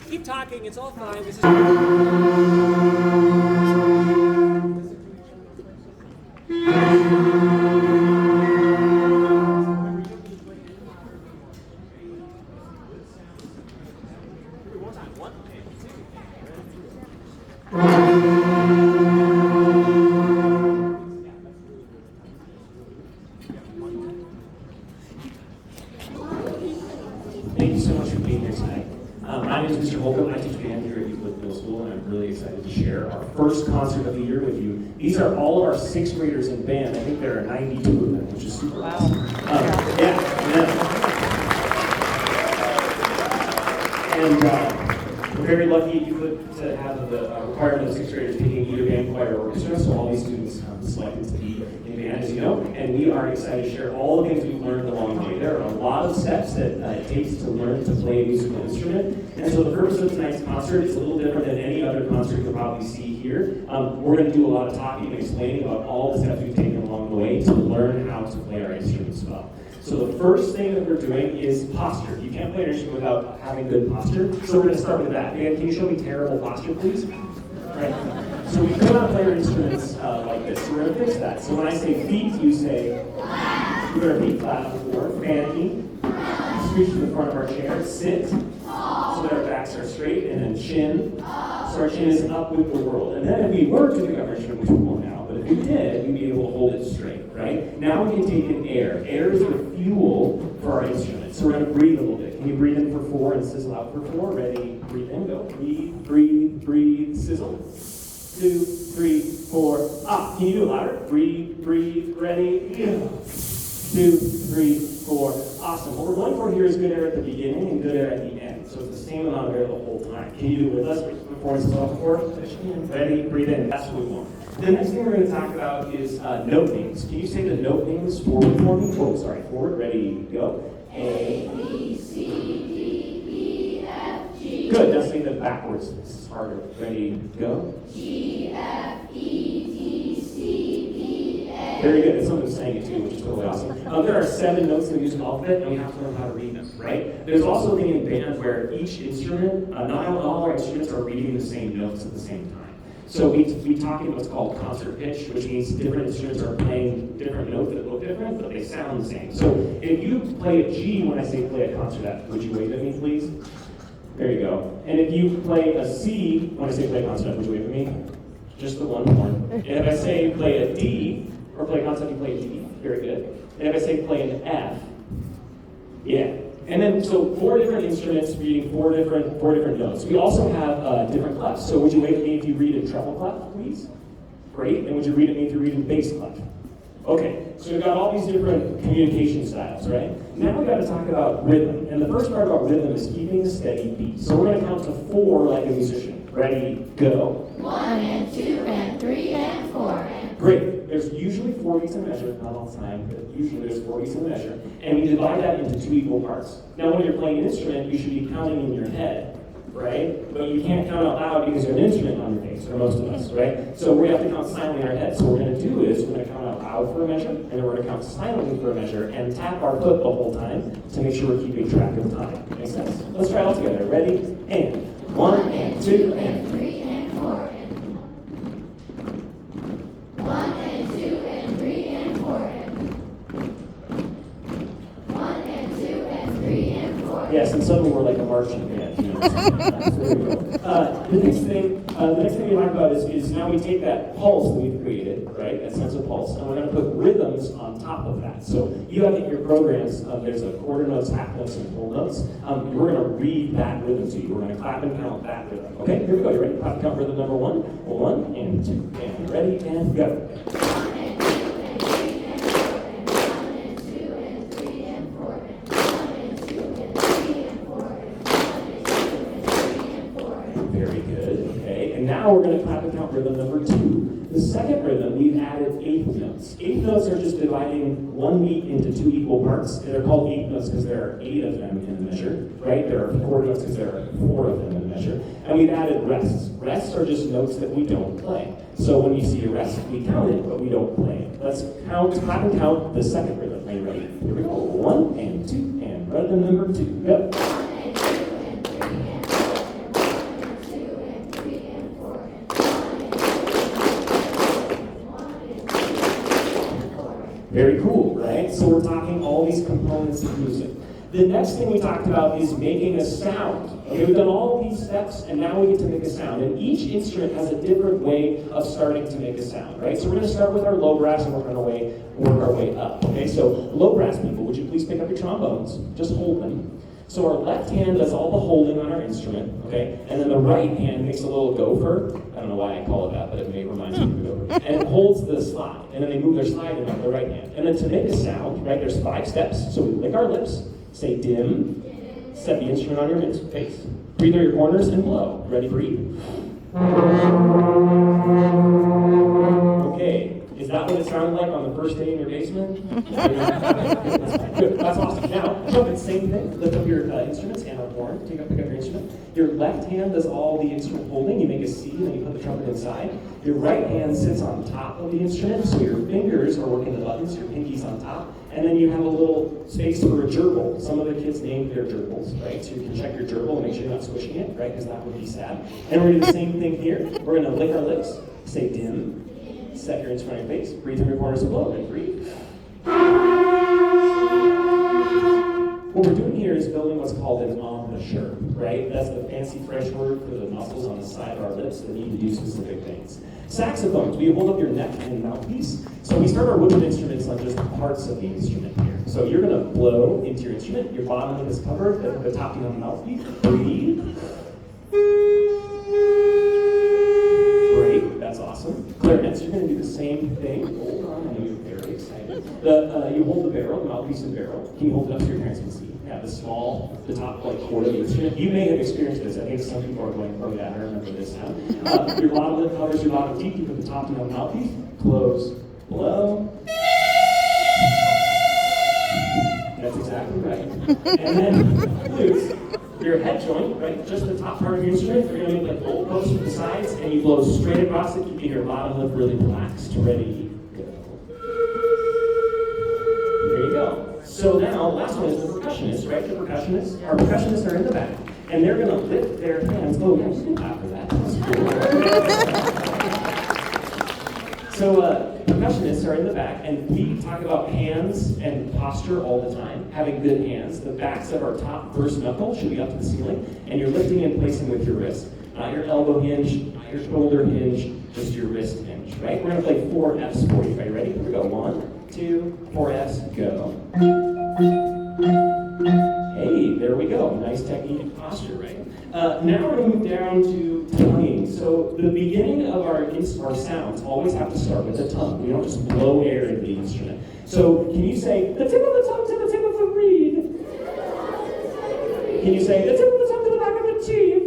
Keep talking, it's all fine. This is... Thank you so much for being here tonight. My name is Mr. Holcomb. I teach band here at Euclid Middle School, and I'm really excited to share our first concert of the year with you. These are all of our sixth graders in band. I think there are 92 of them, which is super awesome. We're very lucky at Euclid to have the requirement of sixth graders taking either band, choir, or orchestra, so all these students selected to be in band, as you know, and we are excited to share all the things we've learned along the way. There are a lot of steps that it takes to learn to play a musical instrument, and so the purpose of tonight's concert is a little different than any other concert you'll probably see here. We're going to do a lot of talking and explaining about all the steps we've taken along the way to learn how to play our instruments well. So the first thing that we're doing is posture. You can't play an instrument without having good posture, so we're going to start with that. Again, can you show me terrible posture, please? Right. So we cannot play our instruments like this, so we're going to fix that. So when I say feet, you say, we're going to feet flat on the floor, fan knee, scooch to the front of our chair, sit, so that our backs are straight, and then chin, so our chin is up with the world. And then if we were to pick up our instrument, which we won't now, but if we did, we'd be able to hold it straight, right? Now we can take in air. Air is the fuel for our instrument, so we're going to breathe a little bit. Can you breathe in for 4 and sizzle out for 4? Ready? Breathe in, go. Breathe, breathe, breathe, sizzle. 2, 3, 4, ah. Can you do it louder? Breathe, breathe, ready, 2, 3, 4. Awesome. What we're going for here is good air at the beginning and good air at the end. So it's the same amount of air the whole time. Can you do it with us before it's all before? Ready, breathe in. That's what we want. The next thing we're going to talk about is note names. Can you say the note names forward for me? Oh, sorry, forward. Ready, go. A, B, C, D, E, F, G. Good. Now say them backwards. This is harder. Ready, go. G, F, E, D, C, D, A. Very good. And someone's saying it too, which is totally awesome. There are 7 notes in the music alphabet, and we have to learn how to read them, right? There's also a thing in band where each instrument, not all our instruments are reading the same notes at the same time. So we talk in what's called concert pitch, which means different instruments are playing different notes that look different, but they sound the same. So if you play a G when I say play a concert at, would you wave at me, please? There you go. And if you play a C when I say play a concert at, would you wave at me? Just the one horn. And if I say play a D, or play a concert, you play a D. Very good. And if I say play an F, yeah. And then, so 4 different instruments reading four different notes. We also have different clefs. So would you wave at me if you read in treble clef, please? Great. And would you read at me if you read in bass clef? Okay. So we've got all these different communication styles, right? Now we've got to talk about rhythm. And the first part about rhythm is keeping a steady beat. So we're going to count to 4 like a musician. Ready, go. 1 and 2 and 3 and 4. Great. There's usually 4 beats in measure, not all the time, but usually there's 4 beats in measure, and we divide that into 2 equal parts. Now when you're playing an instrument, you should be counting in your head, right? But you can't count out loud because there's an instrument on your face, or most of us, right? So we have to count silently in our head. So what we're going to do is we're going to count out loud for a measure, and then we're going to count silently for a measure, and tap our foot the whole time to make sure we're keeping track of time. Make sense? Let's try it all together. Ready? And 1 and 2 and 3 and 4. 1 and 2 and 3 and 4. 1 and 2 and 3 and 4. Yes, and suddenly we're like a marching band. You know, so there we go. The next thing we talk about is now we take that pulse that we've created, right, that sense of pulse, and we're going to put rhythms on top of that. So you have in your programs, there's a quarter notes, half notes, and whole notes. We're going to read that rhythm to you. We're going to clap and count that rhythm. Okay, here we go. You ready? Clap and count rhythm number 1. 1 and 2 and ready and go. 1 and 2 and 3 and 4. 1 and 2 and 3 and 4. 1 and 2 and 3 and 4. 1 and 2 and 3 and 4. Very good. Okay, and now we're going to clap and count rhythm number 2. The second rhythm, we've added eighth notes. Eighth notes are just dividing one beat into 2 equal parts. They're called eighth notes because there are 8 of them in the measure, right? There are quarter notes because there are 4 of them in the measure. And we've added rests. Rests are just notes that we don't play. So when you see a rest, we count it, but we don't play it. Let's clap and count the second rhythm. Are you ready? Here we go. 1 and 2 and rhythm number 2. Go. 1 and 2 and 3 and 4 and 1 and 2 and 3 and 4 and 1 and 2 and 4. Very cool, right? So we're talking all these components of music. The next thing we talked about is making a sound. Okay, we've done all of these steps, and now we get to make a sound. And each instrument has a different way of starting to make a sound, right? So we're going to start with our low brass, and we're going to work our way up. Okay, so low brass people, would you please pick up your trombones? Just hold them. So our left hand does all the holding on our instrument, okay? And then the right hand makes a little gopher. I don't know why I call it that, but it may remind me of a gopher. And it holds the slide, and then they move their slide in on the right hand. And then to make a sound, right, there's 5 steps. So we lick our lips, say dim, set the instrument on your face. Breathe through your corners and blow. Ready, breathe. Okay, is that what it sounded like on the first day in your basement? Good, that's awesome. Now, trumpet, same thing. Lift up your instruments and our horn. Pick up your instrument. Your left hand does all the instrument holding. You make a C, and then you put the trumpet inside. Your right hand sits on top of the instrument, so your fingers are working the buttons, your pinky's on top. And then you have a little space for a gerbil. Some of the kids named their gerbils, right? So you can check your gerbil and make sure you're not squishing it, right? Because that would be sad. And we're going to do the same thing here. We're going to lick our lips, say dim, set your instrument on your face, breathe through your corners and blow, and breathe. What we're doing here is building what's called an embouchure, right? That's the fancy French word for the muscles on the side of our lips that need to do specific things. Saxophones, we hold up your neck and mouthpiece. So we start our woodwind instruments on just parts of the instrument here. So you're going to blow into your instrument. Your bottom lip is covered, the top being on the mouthpiece. Breathe. Great, that's awesome. Clarinets, you're going to do the same thing. Hold on, I know you're very excited. You hold the barrel, the mouthpiece and barrel. Can you hold it up so your parents can see? Yeah, the top chord of the instrument. You may have experienced this. I think some people are going, oh yeah, I remember this now. Your bottom lip covers your bottom teeth. You put the top down on the mouthpiece. Close, blow. That's exactly right. And then flutes. Your head joint, right? Just the top part of your instrument. You're going to make like goalposts with the sides, and you blow straight across it, keeping your bottom lip really relaxed. Ready, go. There you go. So now, last one is the percussionists, right? Our percussionists are in the back, and they're going to lift their hands. Oh, yeah, you can clap for that. That's cool. So percussionists are in the back, and we talk about hands and posture all the time, having good hands. The backs of our top first knuckle should be up to the ceiling, and you're lifting and placing with your wrist. Not your elbow hinge, not your shoulder hinge, just your wrist hinge, right? We're going to play 4 Fs for you. Are you ready? Here we go. 1, 2, 4 Fs, go. Hey, there we go. Nice technique and posture, right? Now we're going to move down to tonguing. So the beginning of our sounds always have to start with the tongue. We don't just blow air into the instrument. So can you say, the tip of the tongue to the tip of the reed? Can you say, the tip of the tongue to the back of the teeth?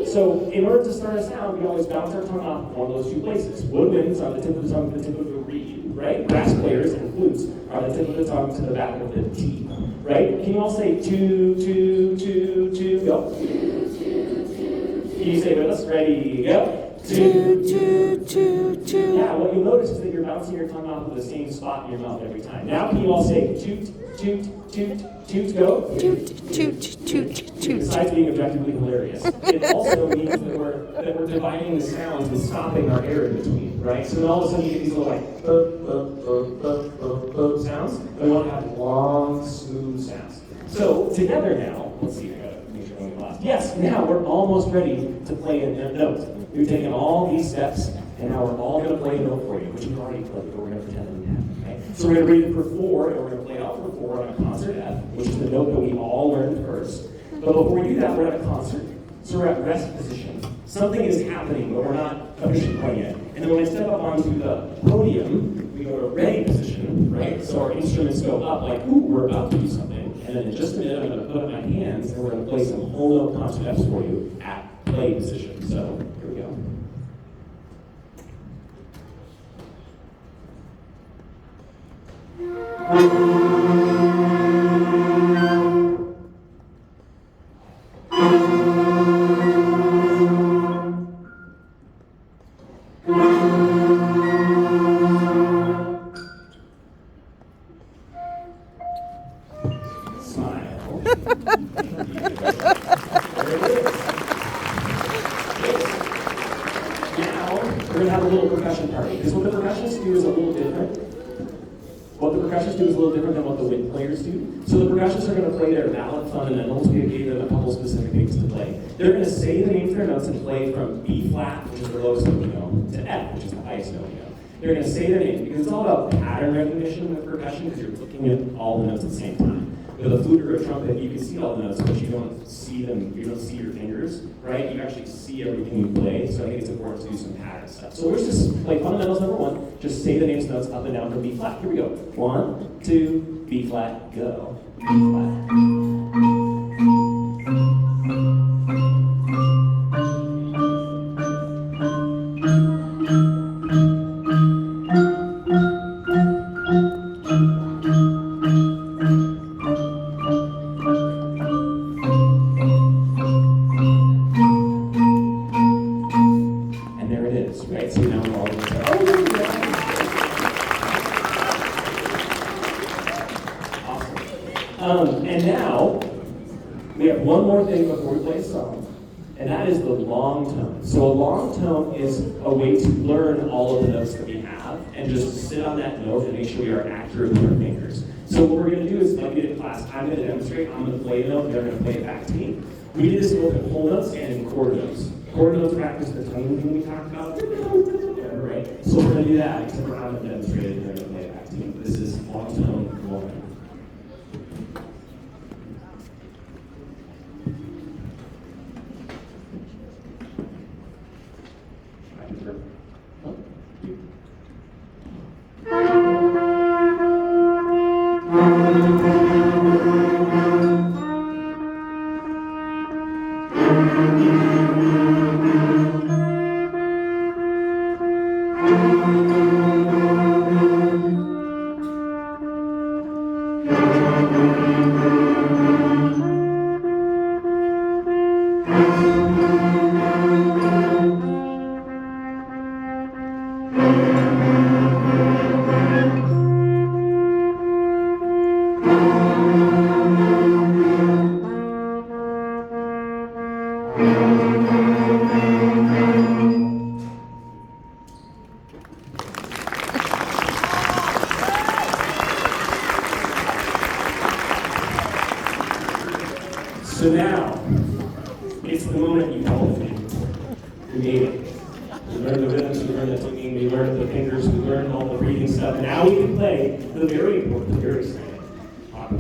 So in order to start a sound, we always bounce our tongue off one of those 2 places. Woodwinds are the tip of the tongue to the tip of the reed, right? Brass players and flutes are the tip of the tongue to the back of the teeth. Right? Can you all say 2, 2, 2, 2, go? 2, 2, 2. Can you say with us? Ready, go? 2, 2, 2, 2. Yeah, what you'll notice is that you're bouncing your tongue off of the same spot in your mouth every time. Now can you all say toot, toot, toot, toot, go? Toot, toot, toot, toot. Besides being objectively hilarious, it also means that we're dividing the sounds and stopping our air in between, right? So then all of a sudden you get these little like sounds, and we want to have long, smooth sounds. So together now, let's see, I gotta make sure I'm going last. Yes, now we're almost ready to play a note. We've taken all these steps, and now we're all going to play a note for you, which we've already played, but we're going to pretend that we haven't. Okay? So we're going to read it for 4, and we're going to play it out for 4 on a concert F, which is the note that we all learned first. But before we do that, we're at a concert, so we're at rest position. Something is happening, but we're not officially playing it. And then when I step up onto the podium, we go to ready position, right? So our instruments go up like, ooh, we're about to do something. And then in just a minute, I'm going to put up my hands, and we're going to play some whole note concert Fs for you at play position. So here we go. Now, we're going to have a little percussion party. Because what the percussionists do is a little different. What the percussionists do is a little different than what the wind players do. So the percussionists are going to play their ballad fundamentals. We gave them a couple specific things to play. They're going to say the names of their notes and play from B flat, which is the lowest note we know, to F, which is the highest note we know. They're going to say their names because it's all about pattern recognition with percussion because you're looking at all the notes at the same time. With a flute or a trumpet, you can see all the notes, but you don't see them, you don't see your fingers, right? You actually see everything you play, so I think it's important to do some pattern stuff. So let's just play fundamentals number 1, just say the names of notes up and down from B flat. Here we go. 1, 2, B flat, go. B flat. Right, so now we're all going to say, oh, yeah. Awesome. And now, we have one more thing before we play a song, and that is the long tone. So a long tone is a way to learn all of the notes that we have, and just sit on that note and make sure we are accurate with our fingers. So what we're going to do is, like we did in class, I'm going to demonstrate, I'm going to play a note, and they're going to play it back to me. We did this both in whole notes and in quarter notes. Quarter notes practice the tone thing we talked about. Right? So we're going to do that, except for I haven't demonstrated, and they're going to play it back to me. This is long tone 1. So now, it's the moment you call it. We made it. We learned the rhythms, we learned the singing, we learned the fingers, we learned all the breathing stuff. Now we can play the very important, the very exciting opera.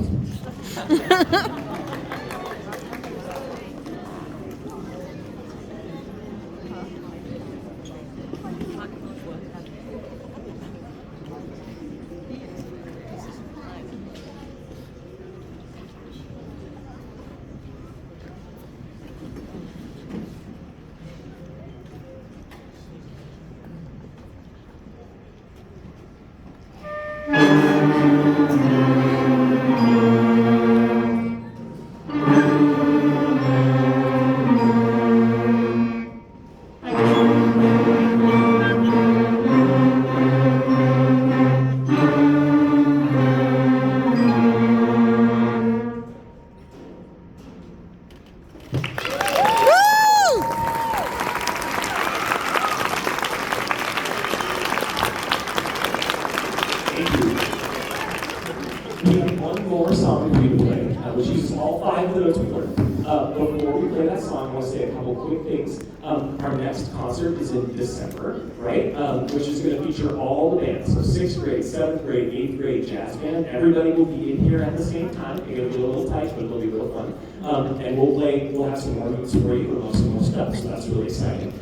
We have one more song for you to play, which uses all 5 of the notes we learned. Before we play that song, I want to say a couple quick things. Our next concert is in December, right? Which is going to feature all the bands. So 6th grade, 7th grade, 8th grade jazz band. Everybody will be in here at the same time. It's going to be a little tight, but it'll be real fun. And we'll have some more moves for you, and we'll have some more stuff, so that's really exciting.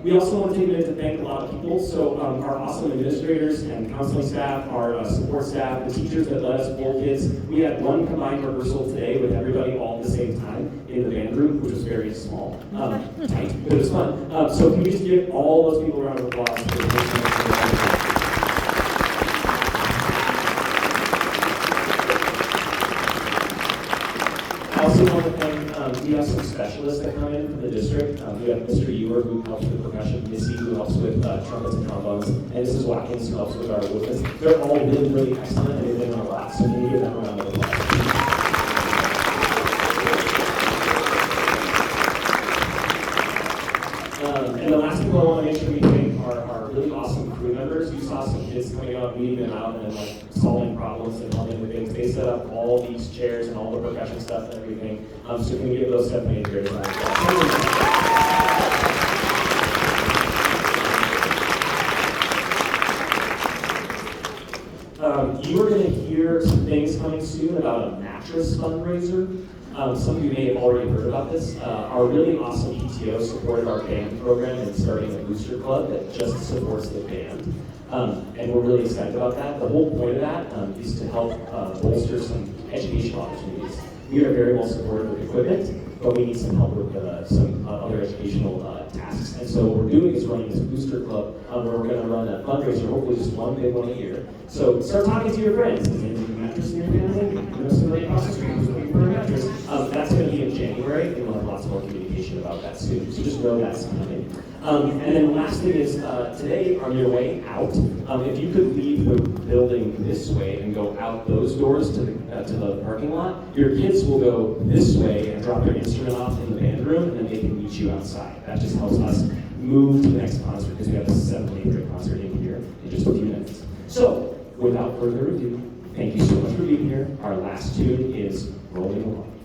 We also want to take a minute to thank a lot of people. So our awesome administrators and counseling staff, our support staff, the teachers that let us pull kids. We had one combined rehearsal today with everybody all at the same time in the band group, which was very small, tight, but it was fun. So can we just give all those people a round of applause for the I also want to thank, we have some specialists that come in from the district. We have Mr. Ewer, who helps with percussion, Missy, who helps with trumpets and trombones, and Mrs. Watkins, who helps with our woodwinds. They're all really, really excellent, and they've been on a lot, so can you give them a round of applause? them out and then like solving problems and helping with things. They set up all these chairs and all the percussion stuff and everything. So can we give those 7th and 8th graders a round of applause? You are going to hear some things coming soon about a mattress fundraiser. Some of you may have already heard about this. Our really awesome PTO supported our band program in starting a booster club that just supports the band. And we're really excited about that. The whole point of that is to help bolster some educational opportunities. We are very well supported with equipment, but we need some help with some other educational tasks. And so what we're doing is running this booster club where we're going to run a fundraiser, hopefully just one big one a year. So start talking to your friends. Is there any mattress in your family? You know somebody across the street who's looking for a mattress. That's going to be in January, and we'll have lots more communication about that soon. So just know that's coming. And then the last thing is, today on your way out, if you could leave the building this way and go out those doors to the parking lot, your kids will go this way and drop their instrument off in the band room, and then they can meet you outside. That just helps us move to the next concert, because we have a 7th and 8th grade concert in here in just a few minutes. So, without further ado, thank you so much for being here. Our last tune is Rolling Along.